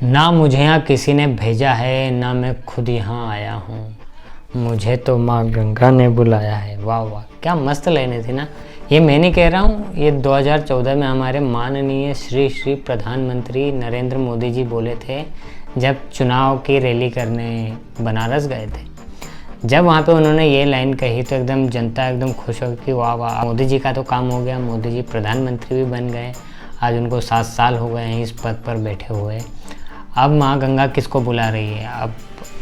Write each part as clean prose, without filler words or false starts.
ना मुझे यहाँ किसी ने भेजा है, ना मैं खुद यहाँ आया हूँ, मुझे तो माँ गंगा ने बुलाया है। वाह वाह, क्या मस्त लाइनें थी ना। ये मैं नहीं कह रहा हूँ, ये 2014 में हमारे माननीय श्री श्री प्रधानमंत्री नरेंद्र मोदी जी बोले थे जब चुनाव की रैली करने बनारस गए थे। जब वहाँ पे उन्होंने ये लाइन कही तो एकदम जनता एकदम खुश हो कि वाह वाह, मोदी जी का तो काम हो गया, मोदी जी प्रधानमंत्री भी बन गए। आज उनको 7 साल हो गए हैं इस पद पर बैठे हुए। अब माँ गंगा किसको बुला रही है? अब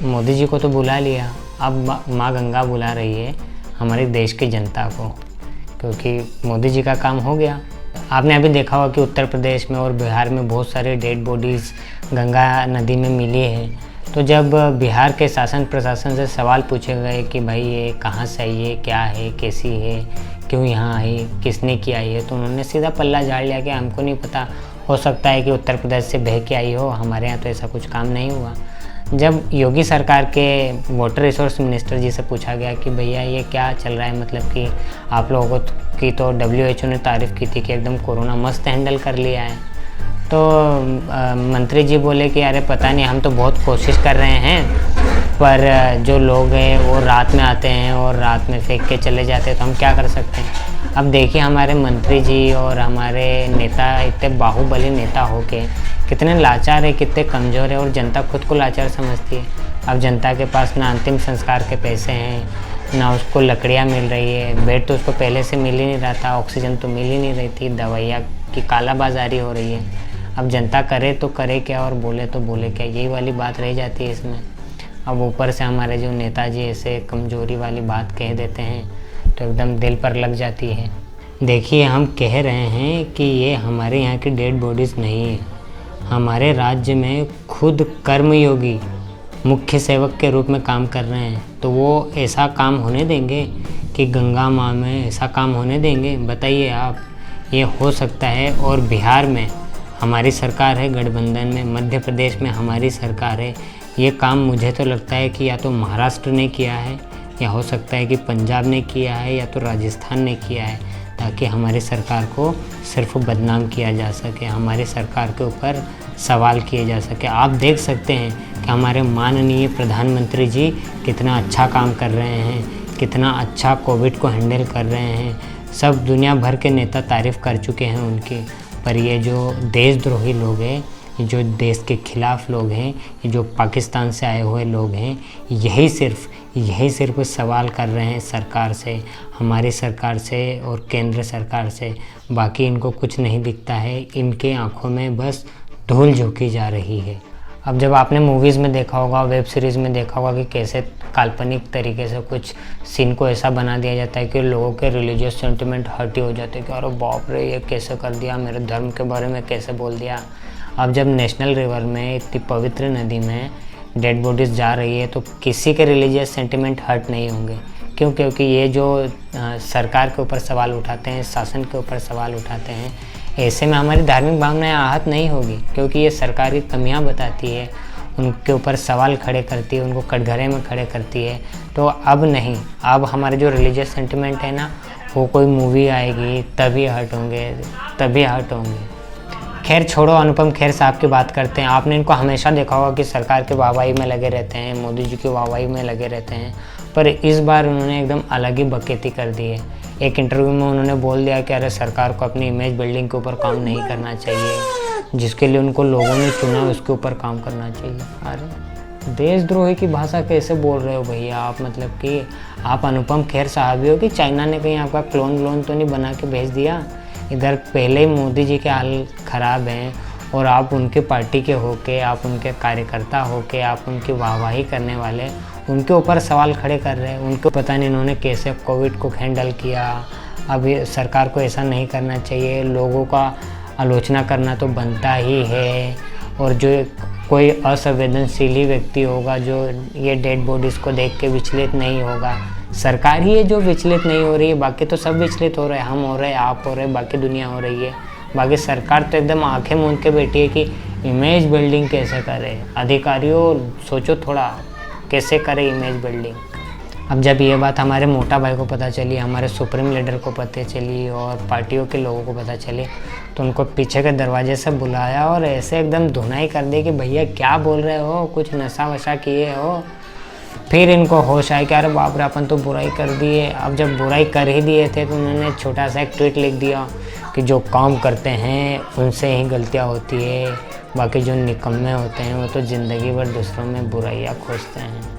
मोदी जी को तो बुला लिया, अब माँ गंगा बुला रही है हमारे देश की जनता को, क्योंकि मोदी जी का काम हो गया। आपने अभी देखा होगा कि उत्तर प्रदेश में और बिहार में बहुत सारे डेड बॉडीज़ गंगा नदी में मिली है। तो जब बिहार के शासन प्रशासन से सवाल पूछे गए कि भाई ये कहाँ से आई है, क्या है, कैसी है, क्यों यहाँ आई, किसने की आई है, तो उन्होंने सीधा पल्ला झाड़ लिया कि हमको नहीं पता, हो सकता है कि उत्तर प्रदेश से बह के आई हो, हमारे यहाँ तो ऐसा कुछ काम नहीं हुआ। जब योगी सरकार के वाटर रिसोर्स मिनिस्टर जी से पूछा गया कि भैया ये क्या चल रहा है, मतलब कि आप लोगों की तो WHO ने तारीफ़ की थी कि एकदम कोरोना मस्त हैंडल कर लिया है, तो मंत्री जी बोले कि अरे पता नहीं, हम तो बहुत कोशिश कर रहे हैं, पर जो लोग हैं वो रात में आते हैं और रात में फेंक के चले जाते हैं, तो हम क्या कर सकते हैं। अब देखिए हमारे मंत्री जी और हमारे नेता इतने बाहुबली नेता होके कितने लाचार है, कितने कमज़ोर है, और जनता खुद को लाचार समझती है। अब जनता के पास ना अंतिम संस्कार के पैसे हैं, ना उसको लकड़ियाँ मिल रही है, बेड तो उसको पहले से मिल ही नहीं रहा था, ऑक्सीजन तो मिल ही नहीं रही थी, दवाइयाँ की कालाबाजारी हो रही है। अब जनता करे तो करे क्या और बोले तो बोले क्या, यही वाली बात रह जाती है इसमें। अब ऊपर से हमारे जो नेताजी ऐसे कमज़ोरी वाली बात कह देते हैं तो एकदम दिल पर लग जाती है। देखिए हम कह रहे हैं कि ये हमारे यहाँ की डेड बॉडीज़ नहीं है, हमारे राज्य में खुद कर्मयोगी मुख्य सेवक के रूप में काम कर रहे हैं, तो वो ऐसा काम होने देंगे कि गंगा माँ में ऐसा काम होने देंगे? बताइए आप। ये हो सकता है। और बिहार में हमारी सरकार है गठबंधन में, मध्य प्रदेश में हमारी सरकार है, ये काम मुझे तो लगता है कि या तो महाराष्ट्र ने किया है, या हो सकता है कि पंजाब ने किया है, या तो राजस्थान ने किया है, ताकि हमारी सरकार को सिर्फ बदनाम किया जा सके, हमारी सरकार के ऊपर सवाल किए जा सके। आप देख सकते हैं कि हमारे माननीय प्रधानमंत्री जी कितना अच्छा काम कर रहे हैं, कितना अच्छा कोविड को हैंडल कर रहे हैं। सब दुनिया भर के नेता तारीफ़ कर चुके हैं उनकी, पर ये जो देशद्रोही लोग हैं, ये जो देश के खिलाफ़ लोग हैं, ये जो पाकिस्तान से आए हुए लोग हैं, यही सिर्फ सवाल कर रहे हैं सरकार से, हमारी सरकार से और केंद्र सरकार से। बाकी इनको कुछ नहीं दिखता है, इनके आंखों में बस धूल झोंकी जा रही है। अब जब आपने मूवीज़ में देखा होगा, वेब सीरीज़ में देखा होगा कि कैसे काल्पनिक तरीके से कुछ सीन को ऐसा बना दिया जाता है कि लोगों के रिलीजियस सेंटिमेंट हर्ट हो जाते हैं कि अरे बाप रे, ये कैसे कर दिया, मेरे धर्म के बारे में कैसे बोल दिया। अब जब नेशनल रिवर में, इतनी पवित्र नदी में डेड बॉडीज़ जा रही है, तो किसी के रिलीजियस सेंटिमेंट हर्ट नहीं होंगे। क्यों? क्योंकि ये जो सरकार के ऊपर सवाल उठाते हैं, शासन के ऊपर सवाल उठाते हैं, ऐसे में हमारी धार्मिक भावनाएं आहत नहीं होगी, क्योंकि ये सरकार की कमियां बताती है, उनके ऊपर सवाल खड़े करती है, उनको कटघरे में खड़े करती है। तो अब नहीं, अब हमारे जो रिलीजियस सेंटिमेंट है ना, वो कोई मूवी आएगी तभी हर्ट होंगे। खैर छोड़ो, अनुपम खेर साहब की बात करते हैं। आपने इनको हमेशा देखा होगा कि सरकार के वाहवाही में लगे रहते हैं, मोदी जी की वाहवाही में लगे रहते हैं, पर इस बार उन्होंने एकदम अलग ही बकैती कर दी है। एक इंटरव्यू में उन्होंने बोल दिया कि अरे सरकार को अपनी इमेज बिल्डिंग के ऊपर काम नहीं करना चाहिए, जिसके लिए उनको लोगों ने चुना उसके ऊपर काम करना चाहिए। अरे देशद्रोही की भाषा कैसे बोल रहे हो भैया आप? मतलब कि आप अनुपम खेर साहब ही हो कि चाइना ने कहीं आपका क्लोन तो नहीं बना के भेज दिया? इधर पहले ही मोदी जी के हाल ख़राब हैं और आप उनके पार्टी के होके, आप उनके कार्यकर्ता होके, आप उनकी वाहवाही करने वाले उनके ऊपर सवाल खड़े कर रहे हैं। उनको पता नहीं इन्होंने कैसे कोविड को हैंडल किया। अब ये सरकार को ऐसा नहीं करना चाहिए, लोगों का आलोचना करना तो बनता ही है। और जो कोई असंवेदनशील ही व्यक्ति होगा जो ये डेड बॉडीज़ को देख के विचलित नहीं होगा, सरकार ही है जो विचलित नहीं हो रही है, बाकी तो सब विचलित हो रहे हैं। हम हो रहे हैं, आप हो रहे हैं, बाकी दुनिया हो रही है। बाकी सरकार तो एकदम आंखें मूंद के बैठी है कि इमेज बिल्डिंग कैसे करे। अधिकारियों सोचो थोड़ा, कैसे करे इमेज बिल्डिंग। अब जब ये बात हमारे मोटा भाई को पता चली, हमारे सुप्रीम लीडर को पता चली और पार्टियों के लोगों को पता चली, तो उनको पीछे के दरवाजे से बुलाया और ऐसे एकदम धुनाई कर दी कि भैया क्या बोल रहे हो, कुछ नशा वशा किए हो। फिर इनको होश आया कि अरे बाप रे, अपन तो बुराई कर दिए। अब जब बुराई कर ही दिए थे तो उन्होंने छोटा सा एक ट्वीट लिख दिया कि जो काम करते हैं उनसे ही गलतियाँ होती है, बाकी जो निकम्मे होते हैं वो तो ज़िंदगी भर दूसरों में बुराइयाँ खोजते हैं।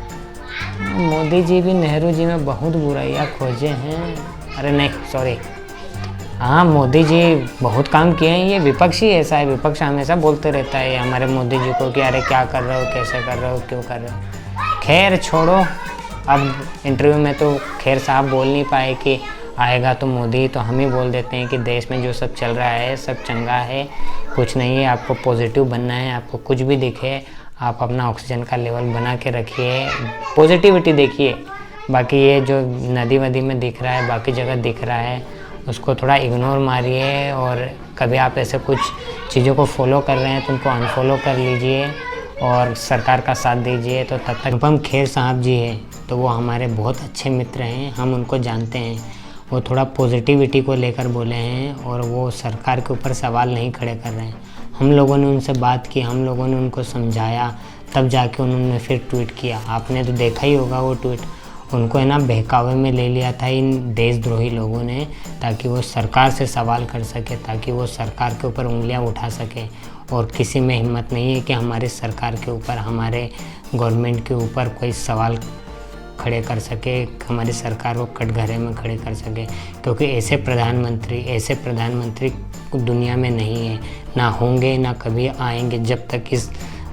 मोदी जी भी नेहरू जी में बहुत बुराइयाँ खोजे हैं। अरे नहीं, सॉरी, हाँ, मोदी जी बहुत काम किए हैं। ये विपक्ष ही ऐसा है, विपक्ष हमेशा बोलते रहता है हमारे मोदी जी को कि अरे क्या कर रहे हो, कैसे कर रहे हो, क्यों कर रहे हो। खैर छोड़ो, अब इंटरव्यू में तो खैर साहब बोल नहीं पाए कि आएगा तो मोदी, तो हम ही बोल देते हैं कि देश में जो सब चल रहा है सब चंगा है, कुछ नहीं है। आपको पॉजिटिव बनना है, आपको कुछ भी दिखे आप अपना ऑक्सीजन का लेवल बना के रखिए, पॉजिटिविटी देखिए। बाकी ये जो नदी वदी में दिख रहा है, बाकी जगह दिख रहा है, उसको थोड़ा इग्नोर मारिए। और कभी आप ऐसे कुछ चीज़ों को फॉलो कर रहे हैं तो उनको अनफॉलो कर लीजिए और सरकार का साथ दीजिए। तो तब तक अनुपम खेर साहब जी हैं, तो वो हमारे बहुत अच्छे मित्र हैं, हम उनको जानते हैं। वो थोड़ा पॉजिटिविटी को लेकर बोले हैं और वो सरकार के ऊपर सवाल नहीं खड़े कर रहे हैं। हम लोगों ने उनसे बात की, हम लोगों ने उनको समझाया, तब जाके उन्होंने फिर ट्वीट किया। आपने तो देखा ही होगा वो ट्वीट। उनको है ना बहकावे में ले लिया था इन देशद्रोही लोगों ने, ताकि वो सरकार से सवाल कर सके, ताकि वो सरकार के ऊपर उंगलियां उठा सके। और किसी में हिम्मत नहीं है कि हमारी सरकार के ऊपर, हमारे गवर्नमेंट के ऊपर कोई सवाल खड़े कर सके, हमारी सरकार को कटघरे में खड़े कर सके। क्योंकि ऐसे प्रधानमंत्री दुनिया में नहीं है, ना होंगे, ना कभी आएंगे जब तक इस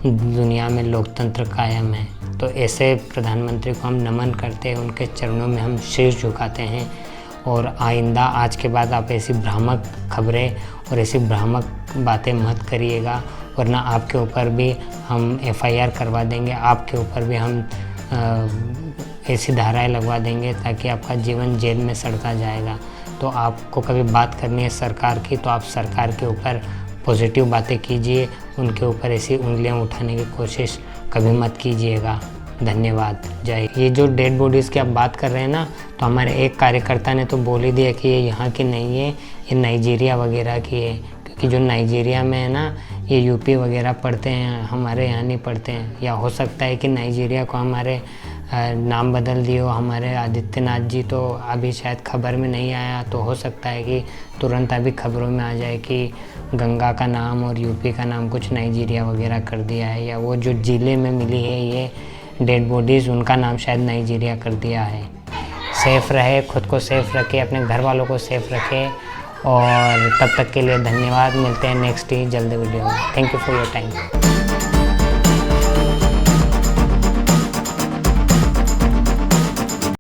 दुनिया में लोकतंत्र कायम है। तो ऐसे प्रधानमंत्री को हम नमन करते हैं, उनके चरणों में हम शीश झुकाते हैं। और आइंदा आज के बाद आप ऐसी भ्रामक खबरें और ऐसी भ्रामक बातें मत करिएगा, वरना आपके ऊपर भी हम FIR करवा देंगे, आपके ऊपर भी हम ऐसी धाराएं लगवा देंगे ताकि आपका जीवन जेल में सड़ता जाएगा। तो आपको कभी बात करनी है सरकार की, तो आप सरकार के ऊपर पॉजिटिव बातें कीजिए, उनके ऊपर ऐसी उंगलियां उठाने की कोशिश कभी मत कीजिएगा। धन्यवाद, जय। ये जो डेड बॉडीज़ की आप बात कर रहे हैं ना, तो हमारे एक कार्यकर्ता ने तो बोल ही दिया कि ये यहाँ की नहीं है, ये नाइजीरिया वगैरह की है। क्योंकि जो नाइजीरिया में है ना, ये UP वगैरह पढ़ते हैं, हमारे यहाँ नहीं पढ़ते हैं। या हो सकता है कि नाइजीरिया को हमारे नाम बदल दिए हो हमारे आदित्यनाथ जी, तो अभी शायद खबर में नहीं आया। तो हो सकता है कि तुरंत अभी खबरों में आ जाए कि गंगा का नाम और UP का नाम कुछ नाइजीरिया वगैरह कर दिया है, या वो जो ज़िले में मिली है ये डेड बॉडीज़, उनका नाम शायद नाइजीरिया कर दिया है। सेफ़ रहे, खुद को सेफ़ रखें, अपने घर वालों को सेफ़ रखें। और तब तक के लिए धन्यवाद। मिलते हैं नेक्स्ट ही जल्द वीडियो में। Thank you for your time.